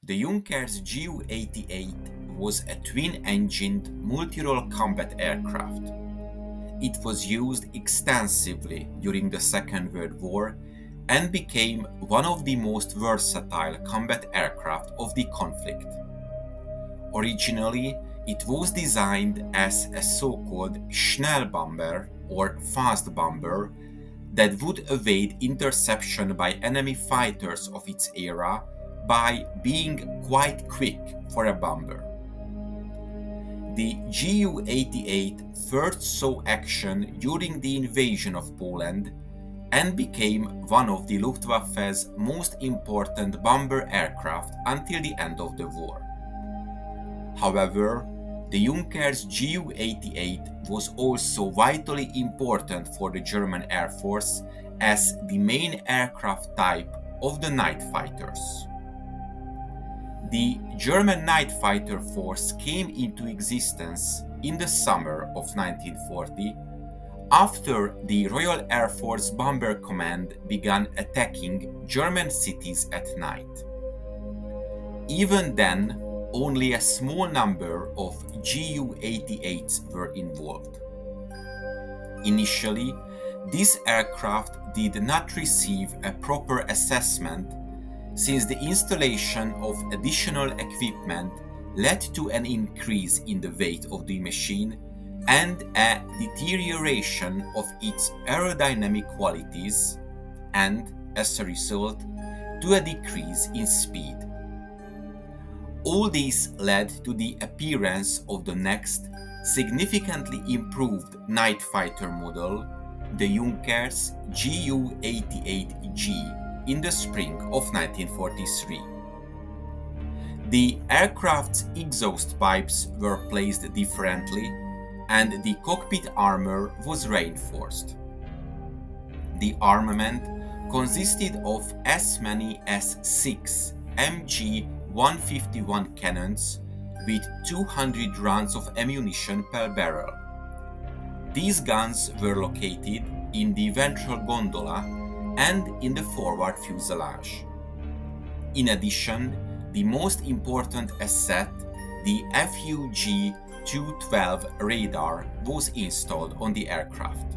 The Junkers Ju-88 was a twin-engined multi-role combat aircraft. It was used extensively during the Second World War and became one of the most versatile combat aircraft of the conflict. Originally, it was designed as a so-called Schnellbomber or fast bomber that would evade interception by enemy fighters of its era by being quite quick for a bomber. The Ju-88 first saw action during the invasion of Poland and became one of the Luftwaffe's most important bomber aircraft until the end of the war. However, the Junkers Ju-88 was also vitally important for the German Air Force as the main aircraft type of the night fighters. The German night fighter force came into existence in the summer of 1940 after the Royal Air Force Bomber Command began attacking German cities at night. Even then, only a small number of Ju-88s were involved. Initially, this aircraft did not receive a proper assessment since the installation of additional equipment led to an increase in the weight of the machine and a deterioration of its aerodynamic qualities and, as a result, to a decrease in speed. All this led to the appearance of the next, significantly improved night fighter model, the Junkers Ju-88G, in the spring of 1943. The aircraft's exhaust pipes were placed differently, and the cockpit armor was reinforced. The armament consisted of as many as 6 MG-151 cannons with 200 rounds of ammunition per barrel. These guns were located in the ventral gondola and in the forward fuselage. In addition, the most important asset, the FUG-212 radar, was installed on the aircraft.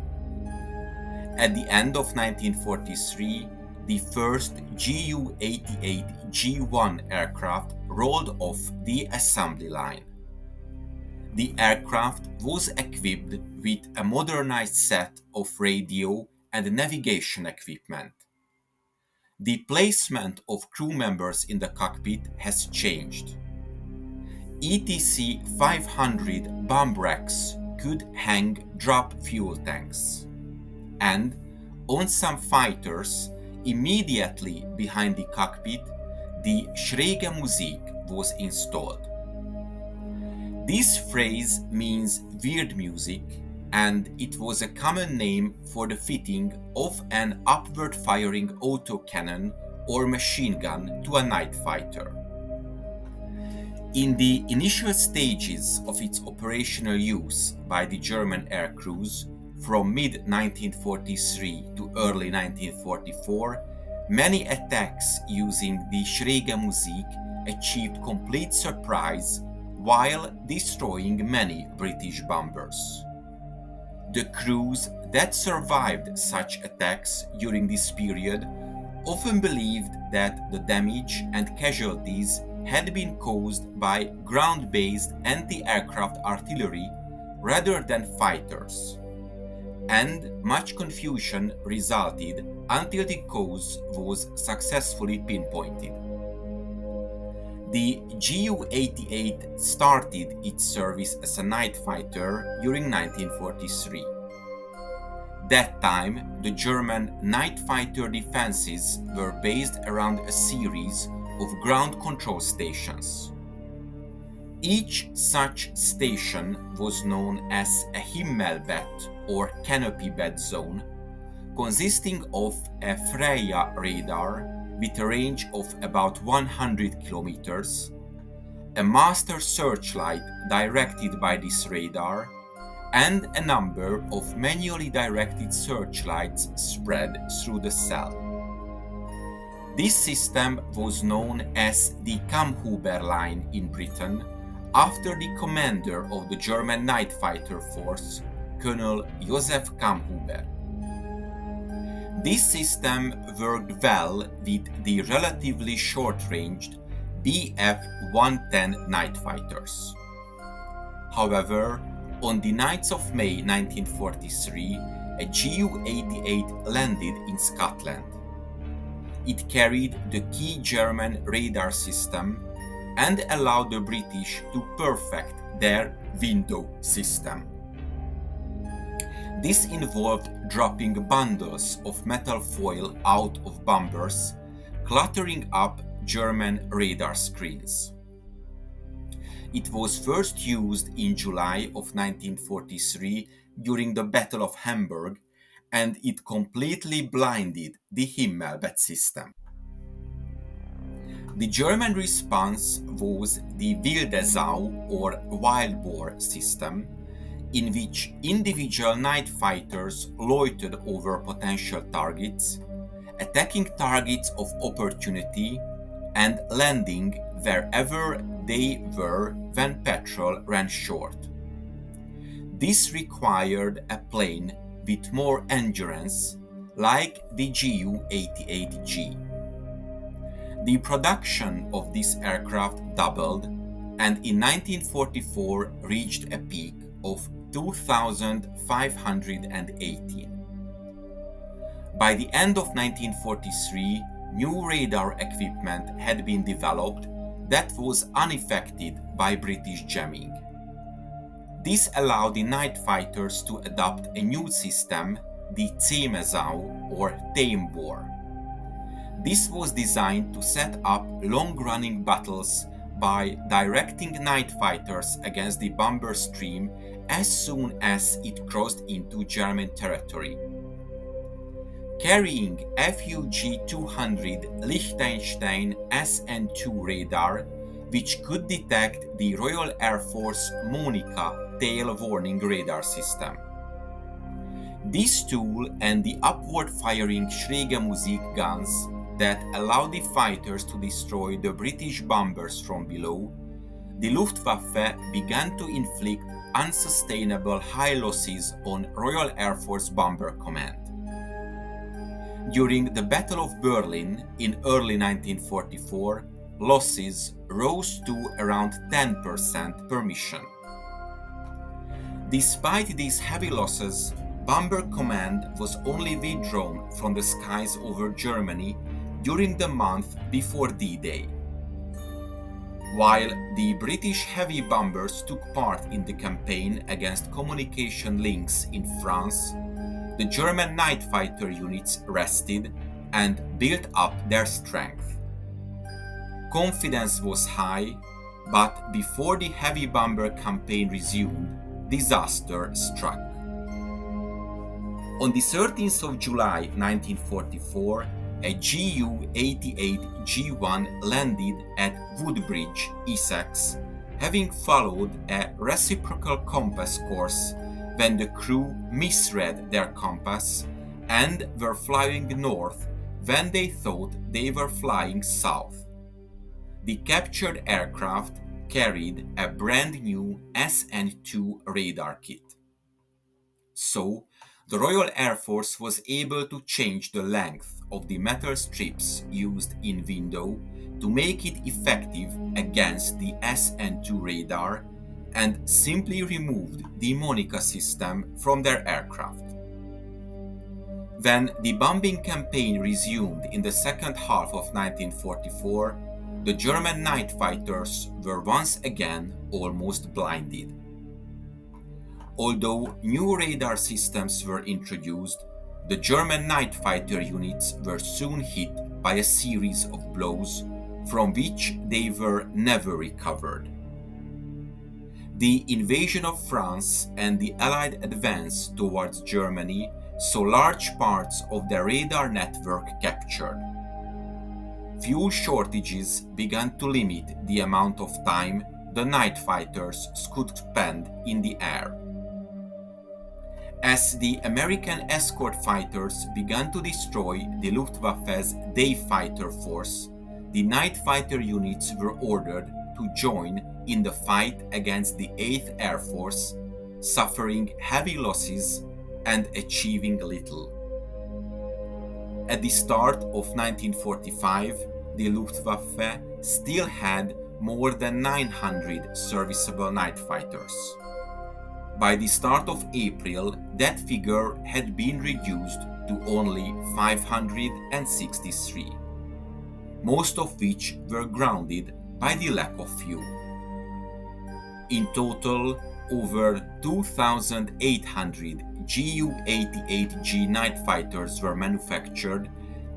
At the end of 1943, the first Ju-88G1 aircraft rolled off the assembly line. The aircraft was equipped with a modernized set of radio and navigation equipment. The placement of crew members in the cockpit has changed. ETC 500 bomb racks could hang drop fuel tanks. And on some fighters, immediately behind the cockpit, the Schräge Musik was installed. This phrase means weird music, and it was a common name for the fitting of an upward-firing autocannon or machine gun to a night fighter. In the initial stages of its operational use by the German air crews, from mid-1943 to early 1944, many attacks using the Schräge Musik achieved complete surprise while destroying many British bombers. The crews that survived such attacks during this period often believed that the damage and casualties had been caused by ground-based anti-aircraft artillery rather than fighters, and much confusion resulted until the cause was successfully pinpointed. The Ju-88 started its service as a night fighter during 1943. That time, the German night fighter defenses were based around a series of ground control stations. Each such station was known as a Himmelbett or canopy bed zone, consisting of a Freya radar with a range of about 100 kilometers, a master searchlight directed by this radar, and a number of manually directed searchlights spread through the cell. This system was known as the Kammhuber line in Britain, after the commander of the German night fighter force, Colonel Josef Kammhuber. This system worked well with the relatively short-ranged Bf-110 night fighters. However, on the 9th of May 1943, a Ju-88 landed in Scotland. It carried the key German radar system and allowed the British to perfect their window system. This involved dropping bundles of metal foil out of bombers, cluttering up German radar screens. It was first used in July of 1943 during the Battle of Hamburg, and it completely blinded the Himmelbett system. The German response was the Wilde Sau or wild boar system, in which individual night fighters loitered over potential targets, attacking targets of opportunity and landing wherever they were when petrol ran short. This required a plane with more endurance, like the Ju-88G. The production of this aircraft doubled and in 1944 reached a peak of 2,518. By the end of 1943, new radar equipment had been developed that was unaffected by British jamming. This allowed the night fighters to adopt a new system, the Zähme Sau or tame boar. This was designed to set up long-running battles by directing night fighters against the bomber stream as soon as it crossed into German territory. Carrying FUG-200 Liechtenstein SN2 radar, which could detect the Royal Air Force Monika tail warning radar system. This tool and the upward-firing Schräge-Musik guns that allowed the fighters to destroy the British bombers from below, the Luftwaffe began to inflict unsustainable high losses on Royal Air Force Bomber Command. During the Battle of Berlin in early 1944, losses rose to around 10% per mission. Despite these heavy losses, Bomber Command was only withdrawn from the skies over Germany during the month before D-Day. While the British heavy bombers took part in the campaign against communication links in France, the German night fighter units rested and built up their strength. Confidence was high, but before the heavy bomber campaign resumed, disaster struck. On the 13th of July 1944, a Ju-88G1 landed at Woodbridge, Essex, having followed a reciprocal compass course when the crew misread their compass and were flying north when they thought they were flying south. The captured aircraft carried a brand new SN2 radar kit. So, the Royal Air Force was able to change the length of the metal strips used in window to make it effective against the SN2 radar and simply removed the Monika system from their aircraft. When the bombing campaign resumed in the second half of 1944, the German night fighters were once again almost blinded. Although new radar systems were introduced, the German night fighter units were soon hit by a series of blows from which they were never recovered. The invasion of France and the Allied advance towards Germany saw large parts of their radar network captured. Fuel shortages began to limit the amount of time the night fighters could spend in the air. As the American escort fighters began to destroy the Luftwaffe's day fighter force, the night fighter units were ordered to join in the fight against the 8th Air Force, suffering heavy losses and achieving little. At the start of 1945, the Luftwaffe still had more than 900 serviceable night fighters. By the start of April, that figure had been reduced to only 563, most of which were grounded by the lack of fuel. In total, over 2,800 Ju-88G night fighters were manufactured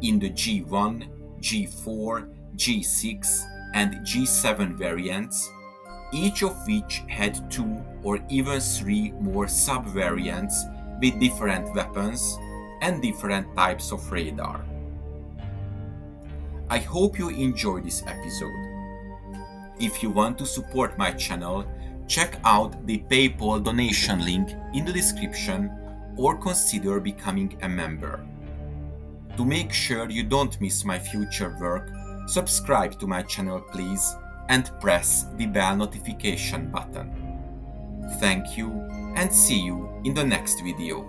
in the G1, G4, G6, and G7 variants, each of which had 2 or even 3 more sub-variants with different weapons and different types of radar. I hope you enjoyed this episode. If you want to support my channel, check out the PayPal donation link in the description or consider becoming a member. To make sure you don't miss my future work, subscribe to my channel please and press the bell notification button. Thank you and see you in the next video.